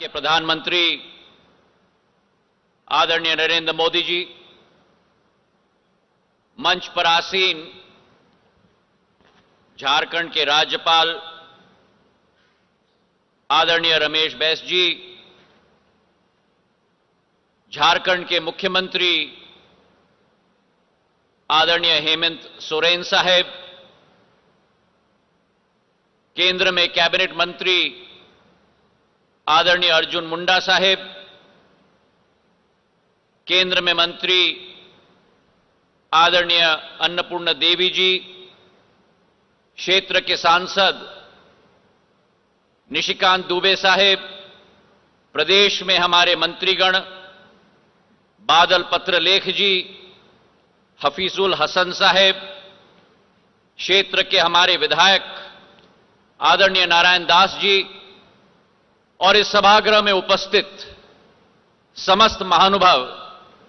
के प्रधानमंत्री आदरणीय नरेंद्र मोदी जी, मंच पर आसीन झारखंड के राज्यपाल आदरणीय रमेश बैस जी, झारखंड के मुख्यमंत्री आदरणीय हेमंत सोरेन साहब, केंद्र में कैबिनेट मंत्री आदरणीय अर्जुन मुंडा साहब, केंद्र में मंत्री आदरणीय अन्नपूर्णा देवी जी, क्षेत्र के सांसद निशिकांत दुबे साहब, प्रदेश में हमारे मंत्रीगण बादल पत्रलेख जी, हफीजुल हसन साहब, क्षेत्र के हमारे विधायक आदरणीय नारायण दास जी और इस सभागृह में उपस्थित समस्त महानुभाव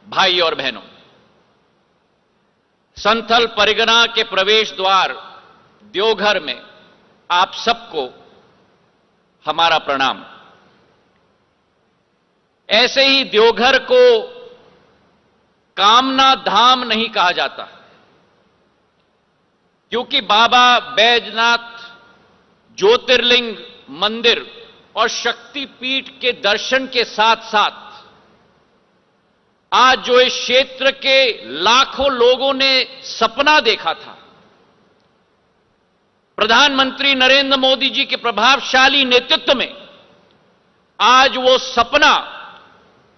भाई और बहनों, संथल परिगणा के प्रवेश द्वार देवघर में आप सबको हमारा प्रणाम। ऐसे ही देवघर को कामना धाम नहीं कहा जाता, क्योंकि बाबा बैजनाथ ज्योतिर्लिंग मंदिर और शक्तिपीठ के दर्शन के साथ साथ आज जो इस क्षेत्र के लाखों लोगों ने सपना देखा था, प्रधानमंत्री नरेंद्र मोदी जी के प्रभावशाली नेतृत्व में आज वो सपना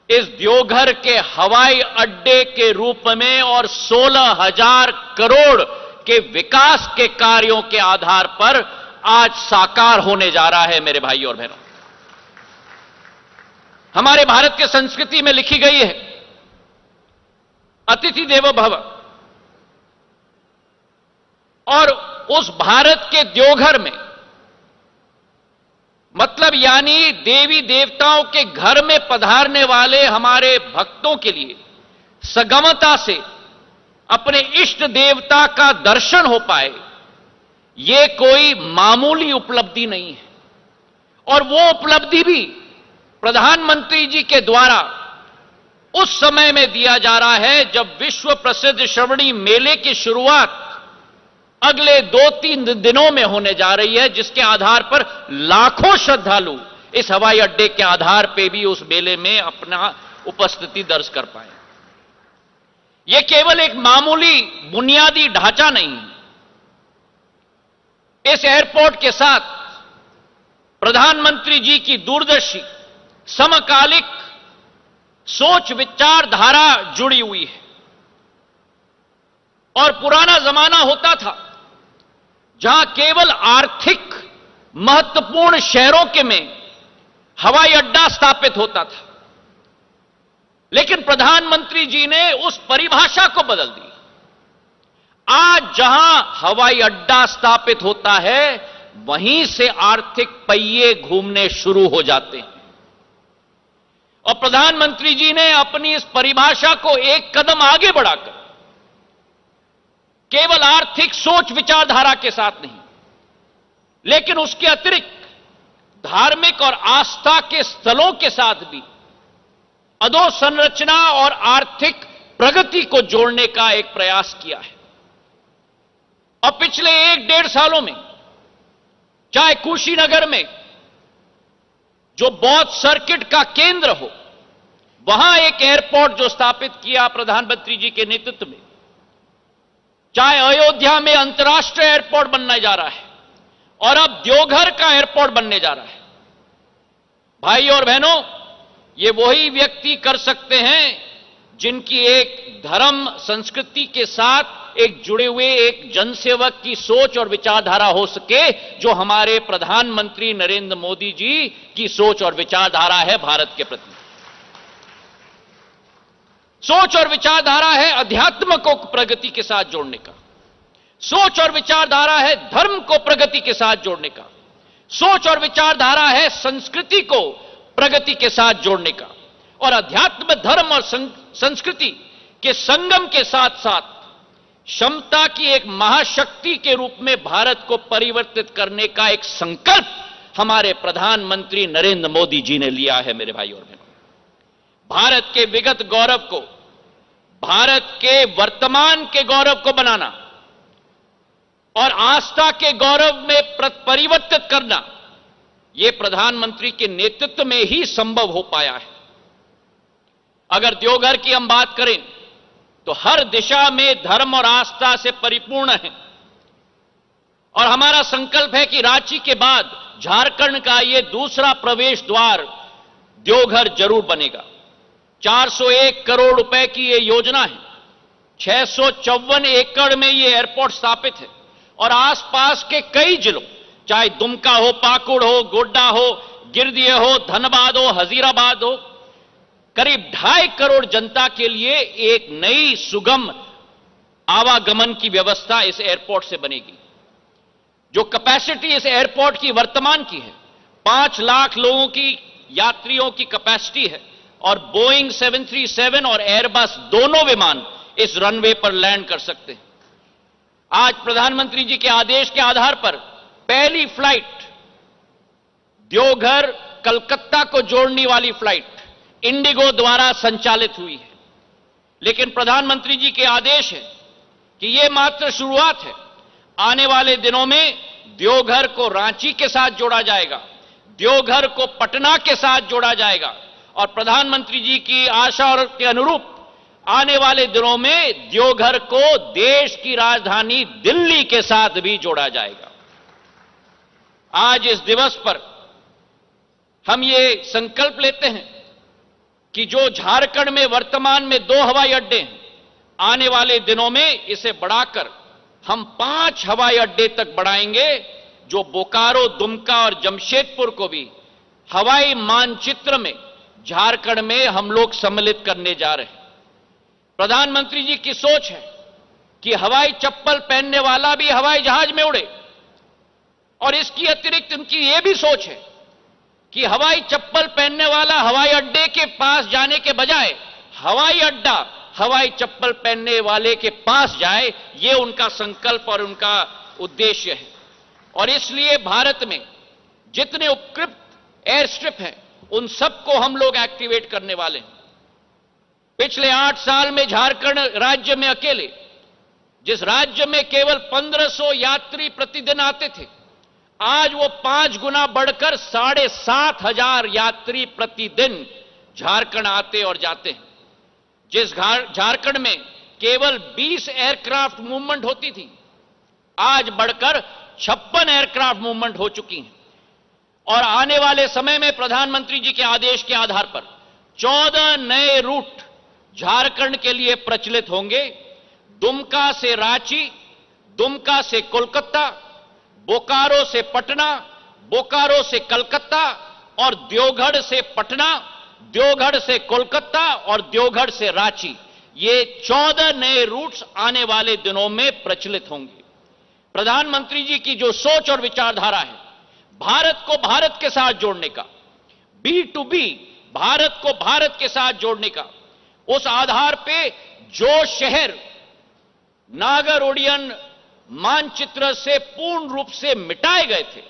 इस देवघर के हवाई अड्डे के रूप में और 16,000 करोड़ के विकास के कार्यों के आधार पर आज साकार होने जा रहा है। मेरे भाई और बहनों, हमारे भारत के संस्कृति में लिखी गई है, अतिथि देवो भव, और उस भारत के देवघर में मतलब यानी देवी देवताओं के घर में पधारने वाले हमारे भक्तों के लिए सगमता से अपने इष्ट देवता का दर्शन हो पाए, यह कोई मामूली उपलब्धि नहीं है। और वो उपलब्धि भी प्रधानमंत्री जी के द्वारा उस समय में दिया जा रहा है जब विश्व प्रसिद्ध श्रवणी मेले की शुरुआत अगले 2-3 दिनों में होने जा रही है, जिसके आधार पर लाखों श्रद्धालु इस हवाई अड्डे के आधार पर भी उस मेले में अपना उपस्थिति दर्ज कर पाए। यह केवल एक मामूली बुनियादी ढांचा नहीं है। इस एयरपोर्ट के साथ प्रधानमंत्री जी की दूरदर्शी समकालिक सोच विचारधारा जुड़ी हुई है। और पुराना जमाना होता था जहां केवल आर्थिक महत्वपूर्ण शहरों के में हवाई अड्डा स्थापित होता था, लेकिन प्रधानमंत्री जी ने उस परिभाषा को बदल दी। आज जहां हवाई अड्डा स्थापित होता है, वहीं से आर्थिक पहिए घूमने शुरू हो जाते हैं। और प्रधानमंत्री जी ने अपनी इस परिभाषा को एक कदम आगे बढ़ाकर केवल आर्थिक सोच विचारधारा के साथ नहीं, लेकिन उसके अतिरिक्त धार्मिक और आस्था के स्थलों के साथ भी अधोसंरचना और आर्थिक प्रगति को जोड़ने का एक प्रयास किया है। और पिछले 1-1.5 सालों में चाहे कुशीनगर में जो बौद्ध सर्किट का केंद्र हो, वहां एक एयरपोर्ट जो स्थापित किया प्रधानमंत्री जी के नेतृत्व में, चाहे अयोध्या में अंतर्राष्ट्रीय एयरपोर्ट बनने जा रहा है और अब देवघर का एयरपोर्ट बनने जा रहा है। भाई और बहनों, ये वही व्यक्ति कर सकते हैं जिनकी एक धर्म संस्कृति के साथ एक जुड़े हुए एक जनसेवक की सोच और विचारधारा हो सके, जो हमारे प्रधानमंत्री नरेंद्र मोदी जी की सोच और विचारधारा है भारत के प्रति। सोच और विचारधारा है अध्यात्म को प्रगति के साथ जोड़ने का, सोच और विचारधारा है धर्म को प्रगति के साथ जोड़ने का, सोच और विचारधारा है संस्कृति को प्रगति के साथ जोड़ने का। और अध्यात्म, धर्म और संस्कृति के संगम के साथ साथ क्षमता की एक महाशक्ति के रूप में भारत को परिवर्तित करने का एक संकल्प हमारे प्रधानमंत्री नरेंद्र मोदी जी ने लिया है। मेरे भाई और बहनों, भारत के विगत गौरव को भारत के वर्तमान के गौरव को बनाना और आस्था के गौरव में परिवर्तित करना, यह प्रधानमंत्री के नेतृत्व में ही संभव हो पाया है। अगर देवघर की हम बात करें तो हर दिशा में धर्म और आस्था से परिपूर्ण है और हमारा संकल्प है कि रांची के बाद झारखंड का यह दूसरा प्रवेश द्वार देवघर जरूर बनेगा। 401 करोड़ रुपए की यह योजना है। 654 एकड़ में यह एयरपोर्ट स्थापित है और आसपास के कई जिलों, चाहे दुमका हो, पाकुड़ हो, गोड्डा हो, गिरदिया हो, धनबाद हो, हजीराबाद हो, करीब 2.5 करोड़ जनता के लिए एक नई सुगम आवागमन की व्यवस्था इस एयरपोर्ट से बनेगी। जो कैपेसिटी इस एयरपोर्ट की वर्तमान की है 5 लाख लोगों की यात्रियों की कैपेसिटी है और बोइंग 737 और एयरबस दोनों विमान इस रनवे पर लैंड कर सकते हैं। आज प्रधानमंत्री जी के आदेश के आधार पर पहली फ्लाइट देवघर कलकत्ता को जोड़ने वाली फ्लाइट इंडिगो द्वारा संचालित हुई है। लेकिन प्रधानमंत्री जी के आदेश है कि यह मात्र शुरुआत है। आने वाले दिनों में देवघर को रांची के साथ जोड़ा जाएगा, देवघर को पटना के साथ जोड़ा जाएगा और प्रधानमंत्री जी की आशा और के अनुरूप आने वाले दिनों में देवघर को देश की राजधानी दिल्ली के साथ भी जोड़ा जाएगा। आज इस दिवस पर हम ये संकल्प लेते हैं कि जो झारखंड में वर्तमान में 2 हवाई अड्डे हैं, आने वाले दिनों में इसे बढ़ाकर हम 5 हवाई अड्डे तक बढ़ाएंगे, जो बोकारो, दुमका और जमशेदपुर को भी हवाई मानचित्र में झारखंड में हम लोग सम्मिलित करने जा रहे हैं। प्रधानमंत्री जी की सोच है कि हवाई चप्पल पहनने वाला भी हवाई जहाज में उड़े और इसकी अतिरिक्त उनकी यह भी सोच है कि हवाई चप्पल पहनने वाला हवाई अड्डे के पास जाने के बजाय हवाई अड्डा हवाई चप्पल पहनने वाले के पास जाए। यह उनका संकल्प और उनका उद्देश्य है और इसलिए भारत में जितने उपकृत एयर स्ट्रिप हैं उन सबको हम लोग एक्टिवेट करने वाले हैं। पिछले 8 साल में झारखंड राज्य में अकेले, जिस राज्य में केवल 1500 यात्री प्रतिदिन आते थे, आज वो 5 गुना बढ़कर 7,500 यात्री प्रतिदिन झारखंड आते और जाते हैं। जिस झारखंड में केवल 20 एयरक्राफ्ट मूवमेंट होती थी, आज बढ़कर 56 एयरक्राफ्ट मूवमेंट हो चुकी हैं और आने वाले समय में प्रधानमंत्री जी के आदेश के आधार पर 14 नए रूट झारखंड के लिए प्रचलित होंगे। दुमका से रांची, दुमका से कोलकाता, बोकारो से पटना, बोकारो से कलकत्ता और देवगढ़ से पटना, देवगढ़ से कोलकाता और देवगढ़ से रांची, ये 14 नए रूट्स आने वाले दिनों में प्रचलित होंगे। प्रधानमंत्री जी की जो सोच और विचारधारा है, भारत को भारत के साथ जोड़ने का, B2B भारत को भारत के साथ जोड़ने का, उस आधार पे जो शहर नागर ओडियन मानचित्र से पूर्ण रूप से मिटाए गए थे,